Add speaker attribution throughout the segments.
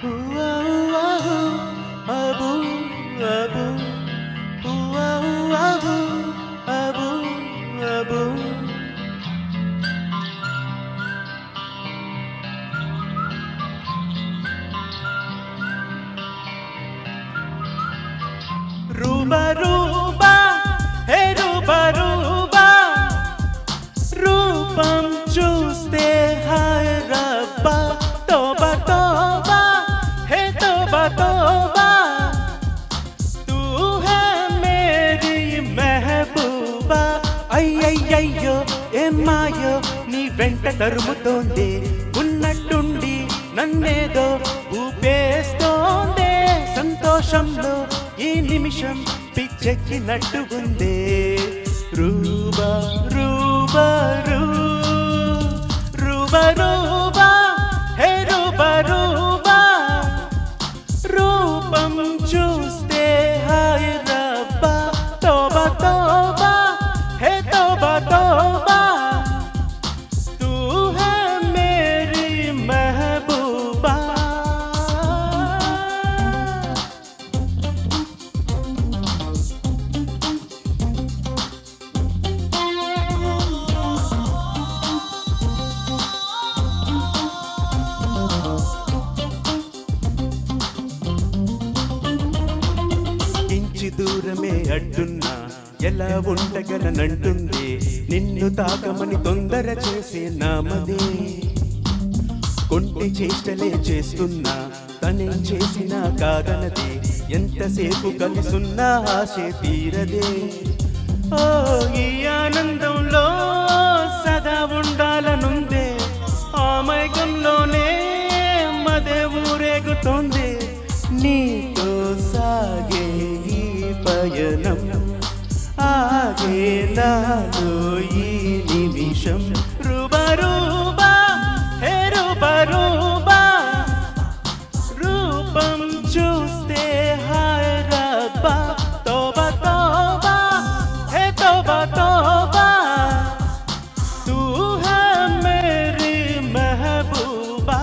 Speaker 1: Abu Abu Abu Abu రూబా రూబా హే రూబా రూబా రూపం చూస్తే hi రబ్బా Tauba Tauba హే తోబా తోబా తూ హై మేరీ మెహబూబా అయ్యయ్యయ్యో ఏం మాయో నీ వెంట తరుముతోంది ఉన్నట్టుండి నన్నేదో ఊపేస్తోందే సంతోషంలో ఈ నిమిషం పిచ్చెక్కినట్టు ఉందే రూబా రూబా రూబా రూబా హే రూబా రూబా రూపం చూస్తే హాయ్ రబ్బా తోబా తోబా హే తోబా తోబా తూ హై మేరీ మెహబూబా దూరమే అడ్డున్నా ఎలా ఉండగలనంటుంది నిన్ను తాకమని తొందర చేసే నామదే కొంటి చేష్టలే చేస్తున్నా తనే చేసినా కాదనది ఎంతసేపు కలిసున్నా ఆశే తీరదే ఓ ఈ ఆనందంలో సదా ఉండాలనుందే ఆ మైకంలోనే మదే ఊరేగుతోంది నీతో సాగే పయనం ఆగే నాలో ఈ నిమిషం రూబా రూబా హే రూబా రూబా రూపం చూస్తే హాయ్ రబ్బా తోబా తోబా హే తోబా తోబా తూ హై మేరీ మెహబూబా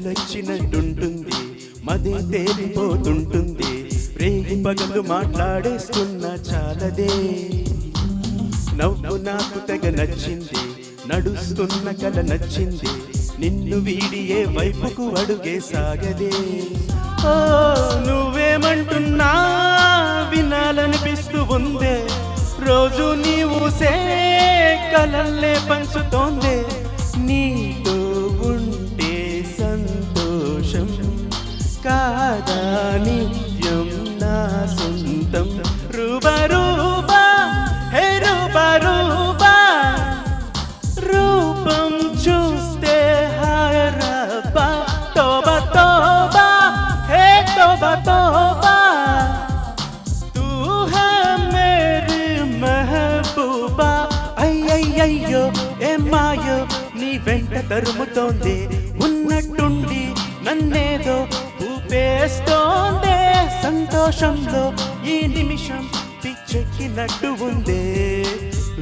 Speaker 1: రెక్కలొచ్చినట్టుంటుంది మదే తేలిపోతుంటుంది రేగి పగలు మాట్లాడేస్తున్న చాలదే నవ్వు నాకు తెగ నచ్చింది నడుస్తున్న కల నచ్చింది నిన్ను వీడి ఏ వైపుకు అడుగే సాగదే ఓ నువ్వేమంటున్నా వినాలనిపిస్తూ ఉందే రోజు నీవుసే కలల్లే పంచుతోందే నీతో ఉంటే సంతోషం కాదా నిత్యం నా సొంతం రూబా రూబా హే రూబా రూబా రూపం చూస్తే హాయ్ రబ్బా తోబా తోబా హే తోబా తోబా తూ హై మేరీ మెహబూబా అయ్యయ్యయ్యో ఏం మాయో నీ వెంట తరుముతోంది ఉన్నట్టుండి నన్నేదో ఊపేస్తోందే సంతోషంలో ఈ నిమిషం పిచ్చెక్కినట్టు ఉందే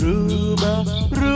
Speaker 1: రూబా రూ